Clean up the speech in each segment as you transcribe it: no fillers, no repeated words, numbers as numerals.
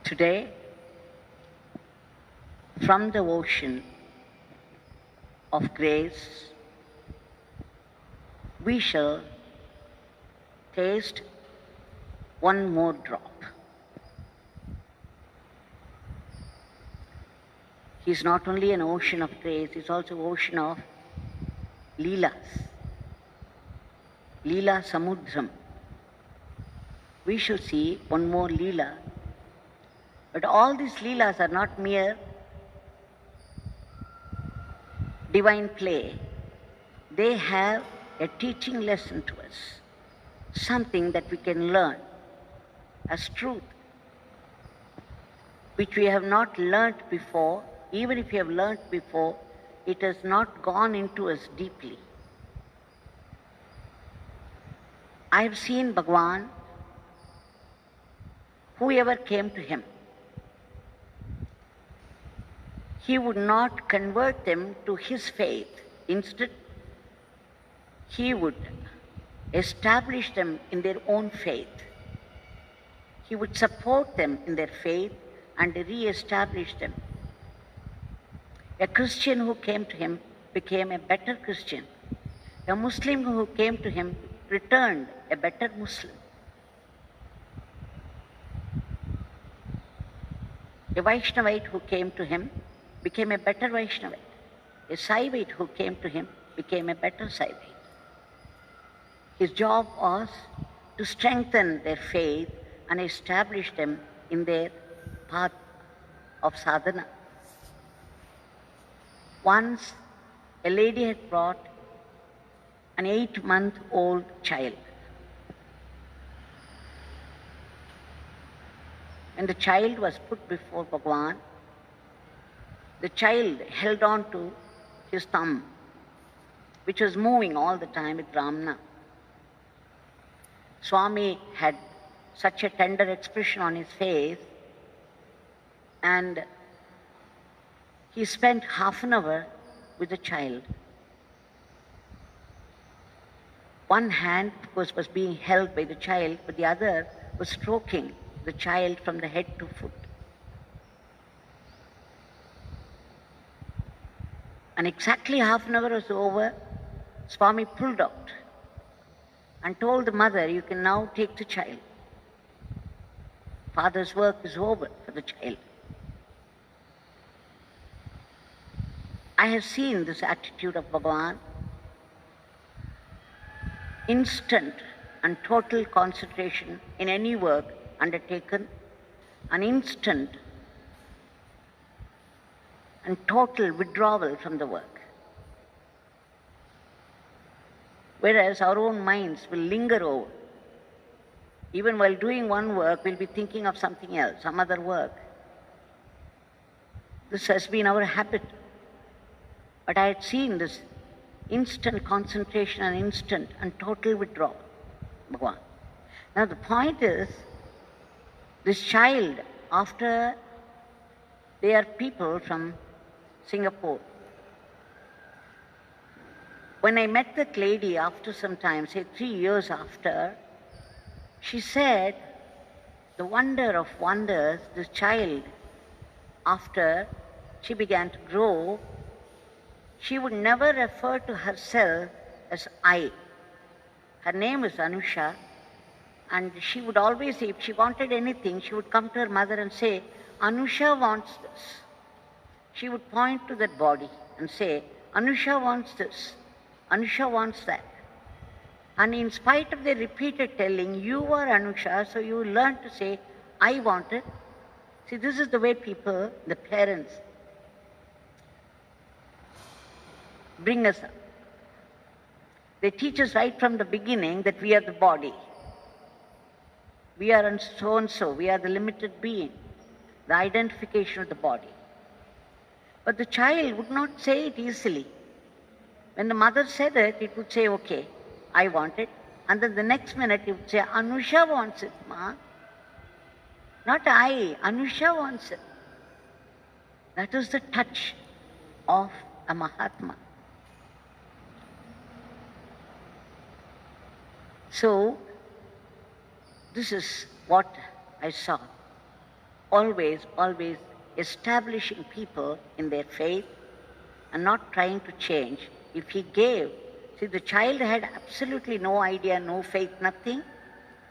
Today, from the ocean of grace, we shall taste one more drop. He's not only an ocean of grace, he's also an ocean of Leelas. Leela Samudram. We shall see one more Leela. But all these Leelas are not mere divine play. They have a teaching lesson to us, something that we can learn as truth, which we have not learnt before. Even if we have learnt before, it has not gone into us deeply. I have seen Bhagwan, whoever came to him, he would not convert them to his faith. Instead, he would establish them in their own faith. He would support them in their faith and re-establish them. A Christian who came to him became a better Christian. A Muslim who came to him returned a better Muslim. A Vaishnavite who came to him became a better Vaishnavite. A Saivite who came to him became a better Saivite. His job was to strengthen their faith and establish them in their path of sadhana. Once, a lady had brought an 8-month-old child. When the child was put before Bhagwan, the child held on to his thumb, which was moving all the time with Ramna. Swami had such a tender expression on his face, and he spent half an hour with the child. One hand, of course, was being held by the child, but the other was stroking the child from the head to foot. And exactly half an hour was over, Swami pulled out and told the mother, "You can now take the child. Father's work is over for the child." I have seen this attitude of Bhagavan. Instant and total concentration in any work undertaken, an instant and total withdrawal from the work. Whereas our own minds will linger over. Even while doing one work, we'll be thinking of something else, some other work. This has been our habit. But I had seen this instant concentration and instant and total withdrawal, Bhagwan. Now the point is, this child, after they are people from Singapore. When I met that lady after some time, say 3 years after, she said, the wonder of wonders, this child, after she began to grow, she would never refer to herself as I. Her name is Anusha, and she would always say, if she wanted anything, she would come to her mother and say, "Anusha wants this." She would point to that body and say, "Anusha wants this, Anusha wants that." And in spite of the repeated telling, "You are Anusha," so you learn to say, "I want it." See, this is the way people, the parents, bring us up. They teach us right from the beginning that we are the body. We are so-and-so, we are the limited being, the identification of the body. But the child would not say it easily. When the mother said it, it would say, "Okay, I want it." And then the next minute it would say, "Anusha wants it, Ma." Not I, Anusha wants it. That is the touch of a Mahatma. So, this is what I saw. always establishing people in their faith and not trying to change. If he gave, see, the child had absolutely no idea, no faith, nothing.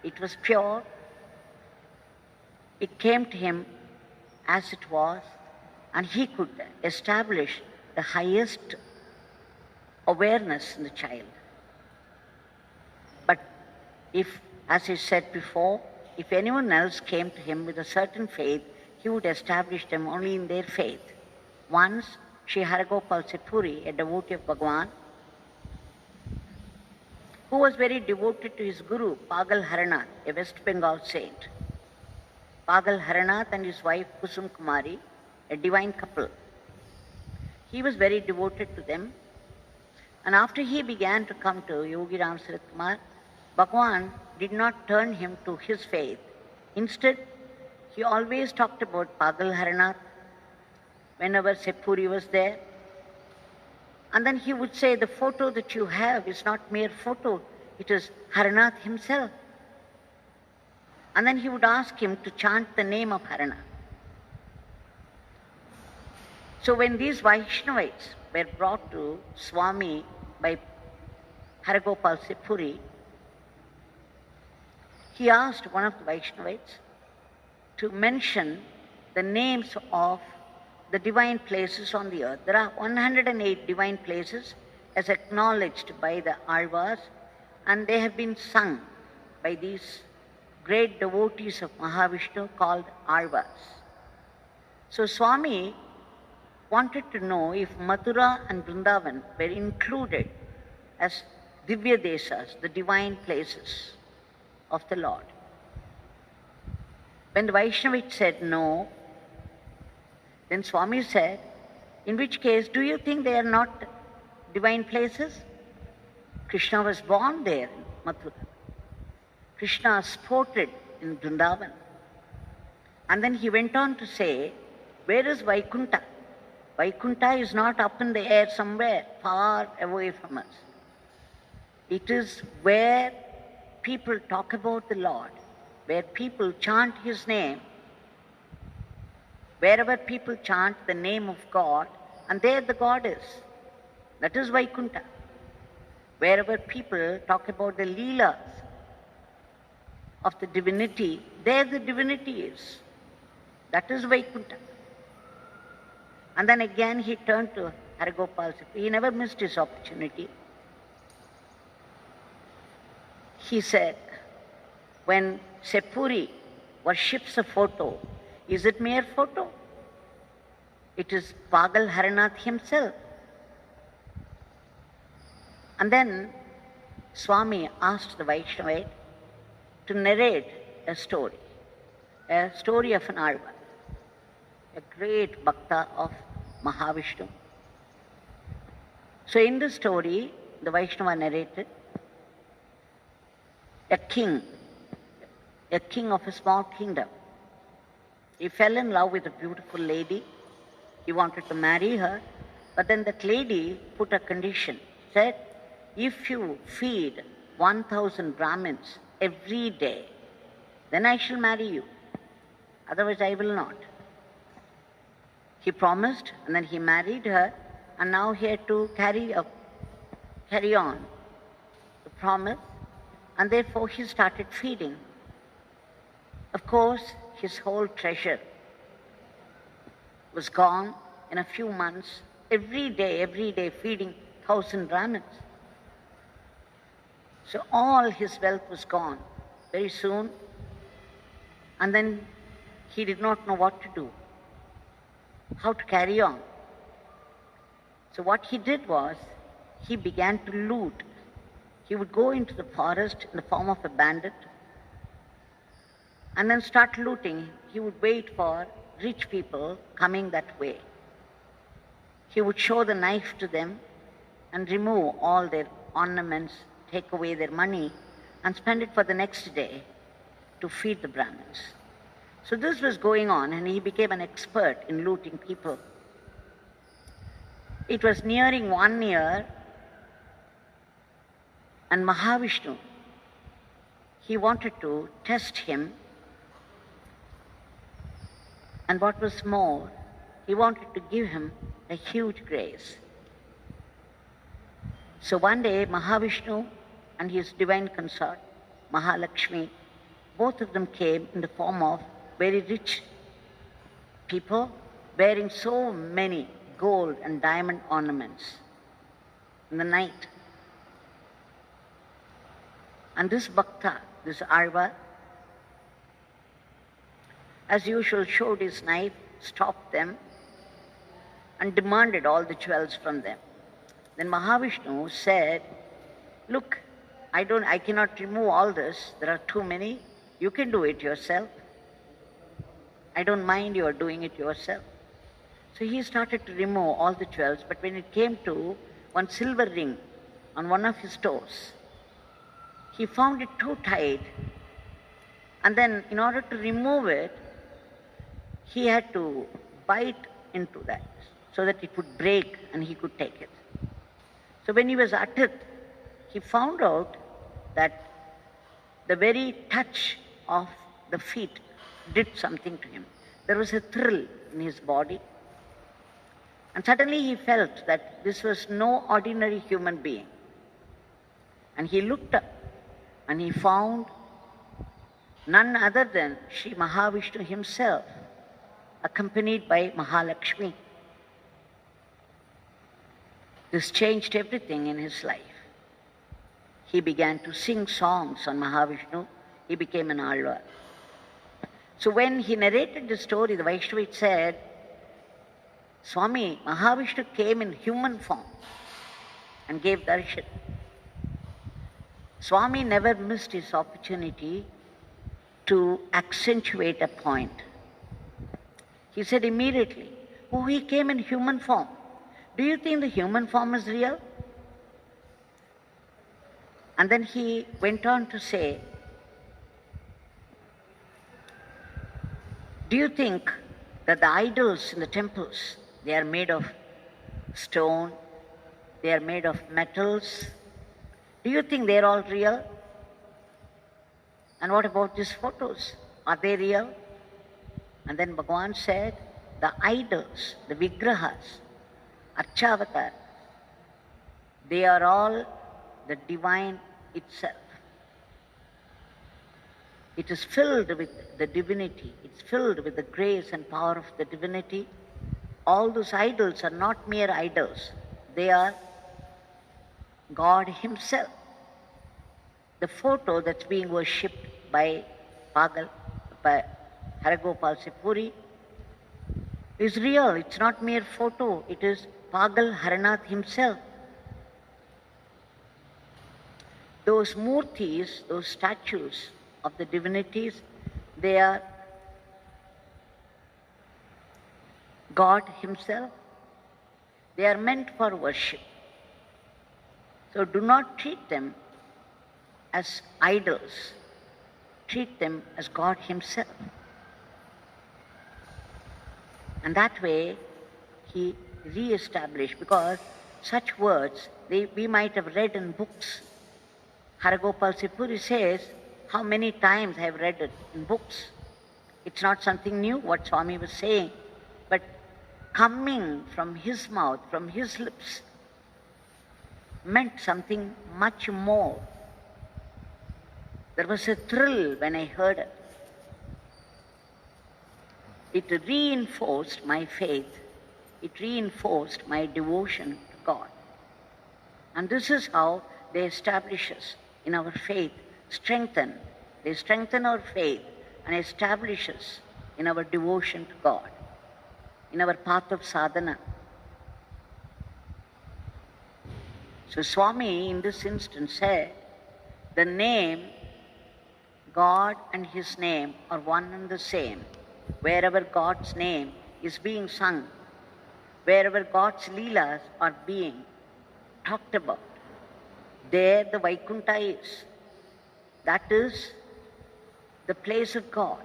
It was pure. It came to him as it was, and he could establish the highest awareness in the child. But if, as I said before, if anyone else came to him with a certain faith, he would establish them only in their faith. Once, Sri Hargopal Sepuri, a devotee of Bhagwan, who was very devoted to his guru, Pagalnath, a West Bengal saint. Pagalnath and his wife Kusum Kumari, a divine couple. He was very devoted to them. And after he began to come to Yogi Ramsuratkumar, Bhagwan did not turn him to his faith. Instead, he always talked about Pagalnath whenever Sepuri was there. And then he would say, the photo that you have is not mere photo, it is Haranath himself. And then he would ask him to chant the name of Haranath. So when these Vaishnavas were brought to Swami by Hargopal Sepuri, he asked one of the Vaishnavas to mention the names of the divine places on the earth. There are 108 divine places as acknowledged by the Alvars, and they have been sung by these great devotees of Mahavishnu called Alvars. So Swami wanted to know if Mathura and Vrindavan were included as Divya Desas, the divine places of the Lord. When the Vaishnavas said no, then Swami said, in which case, do you think they are not divine places? Krishna was born there in Mathura. Krishna sported in Vrindavan. And then he went on to say, where is Vaikuntha? Vaikuntha is not up in the air somewhere, far away from us. It is where people talk about the Lord, where people chant His name. Wherever people chant the name of God, and there the God is. That is Vaikuntha. Wherever people talk about the Leelas of the divinity, there the divinity is. That is Vaikuntha. And then again he turned to Hargopal. He never missed his opportunity. He said, when Sepuri worships a photo, is it mere photo? It is Pagalnath himself. And then Swami asked the Vaishnava to narrate a story of an Alvar, a great bhakta of Mahavishnu. So in the story, the Vaishnava narrated, a king of a small kingdom. He fell in love with a beautiful lady. He wanted to marry her, but then that lady put a condition, said, if you feed 1,000 Brahmins every day, then I shall marry you. Otherwise I will not. He promised, and then he married her, and now he had to carry on the promise, and therefore he started feeding. Of course, his whole treasure was gone in a few months, every day feeding 1,000 Brahmins. So all his wealth was gone very soon, and then he did not know what to do, how to carry on. So what he did was, he began to loot. He would go into the forest in the form of a bandit and then start looting. He would wait for rich people coming that way. He would show the knife to them and remove all their ornaments, take away their money, and spend it for the next day to feed the Brahmins. So this was going on, and he became an expert in looting people. It was nearing 1 year, and Mahavishnu, he wanted to test him And what was more, he wanted to give him a huge grace. So one day, Mahavishnu and his divine consort, Mahalakshmi, both of them came in the form of very rich people wearing so many gold and diamond ornaments in the night. And this Bhakta, this Arva, as usual, showed his knife, stopped them, and demanded all the jewels from them. Then Mahavishnu said, "Look, I cannot remove all this. There are too many. You can do it yourself. I don't mind you are doing it yourself." So he started to remove all the jewels, but when it came to one silver ring on one of his toes, he found it too tight. And then in order to remove it, he had to bite into that so that it would break and he could take it. So when he was at it, he found out that the very touch of the feet did something to him. There was a thrill in his body. And suddenly he felt that this was no ordinary human being. And he looked up and he found none other than Sri Mahavishnu himself, accompanied by Mahalakshmi. This changed everything in his life. He began to sing songs on Mahavishnu. He became an Alva. So when he narrated the story, the Vaishnavite said, Swami, Mahavishnu came in human form and gave darshan. Swami never missed his opportunity to accentuate a point. He said immediately, "Oh, he came in human form. Do you think the human form is real?" And then he went on to say, "Do you think that the idols in the temples, they are made of stone, they are made of metals? Do you think they are all real? And what about these photos? Are they real?" And then Bhagwan said, "The idols, the vigrahas, archavatar, they are all the divine itself. It is filled with the divinity. It's filled with the grace and power of the divinity. All those idols are not mere idols. They are God himself. The photo that's being worshipped by Hargopal Sipuri is real. It's not mere photo. It is Pagalnath himself. Those murtis, those statues of the divinities, they are God himself. They are meant for worship. So do not treat them as idols. Treat them as God himself." And that way he re-established, because such words we might have read in books. Hargopal Sipuri says, "How many times I have read it in books." It's not something new what Swami was saying, but coming from his mouth, from his lips, meant something much more. There was a thrill when I heard it. It reinforced my faith. It reinforced my devotion to God. And this is how they establish us in our faith, strengthen. They strengthen our faith and establish us in our devotion to God, in our path of sadhana. So Swami in this instance said, the name God and his name are one and the same. Wherever God's name is being sung, wherever God's leelas are being talked about, there the Vaikuntha is. That is the place of God.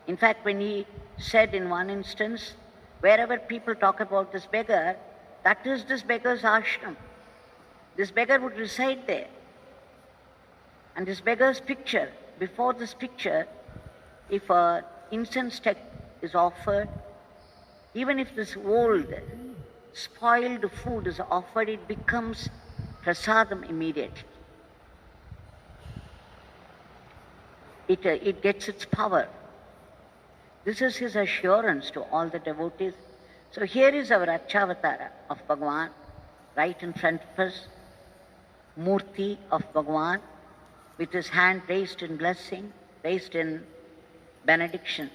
In fact, when he said in one instance, wherever people talk about this beggar, that is this beggar's ashram. This beggar would reside there. And this beggar's picture, before this picture, if an incense stick is offered Even if this old, spoiled food is offered, it becomes prasadam immediately. It gets its power. This is his assurance to all the devotees. So here is our Archavatara of Bhagwan, right in front of us, Murti of Bhagwan, with his hand raised in blessing, raised in benediction.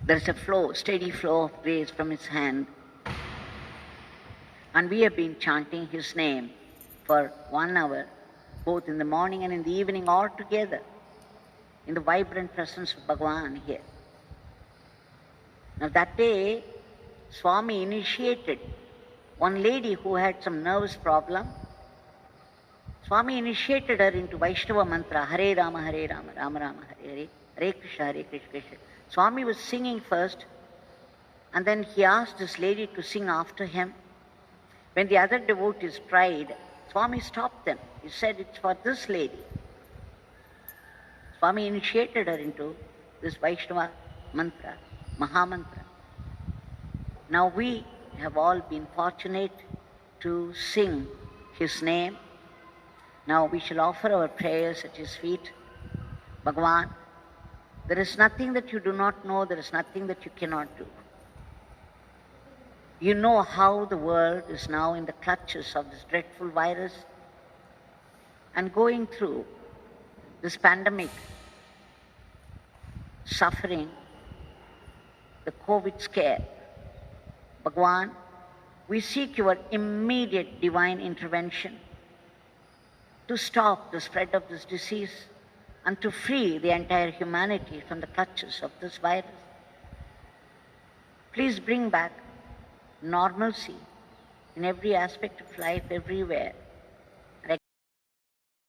There is a flow, steady flow of grace from his hand. And we have been chanting his name for 1 hour, both in the morning and in the evening, all together, in the vibrant presence of Bhagwan here. Now that day, Swami initiated one lady who had some nervous problem. Swami initiated her into Vaishnava Mantra, Hare Rama Hare Rama, Rama Rama Hare Hare, Hare Krishna Hare Krishna Krishna. Swami was singing first, and then he asked this lady to sing after him. When the other devotees tried, Swami stopped them. He said, it's for this lady. Swami initiated her into this Vaishnava Mantra, Maha Mantra. Now we have all been fortunate to sing his name. Now we shall offer our prayers at his feet. Bhagwan, there is nothing that you do not know, there is nothing that you cannot do. You know how the world is now in the clutches of this dreadful virus and going through this pandemic, suffering, the COVID scare. Bhagwan, we seek your immediate divine intervention to stop the spread of this disease and to free the entire humanity from the clutches of this virus. Please bring back normalcy in every aspect of life, everywhere.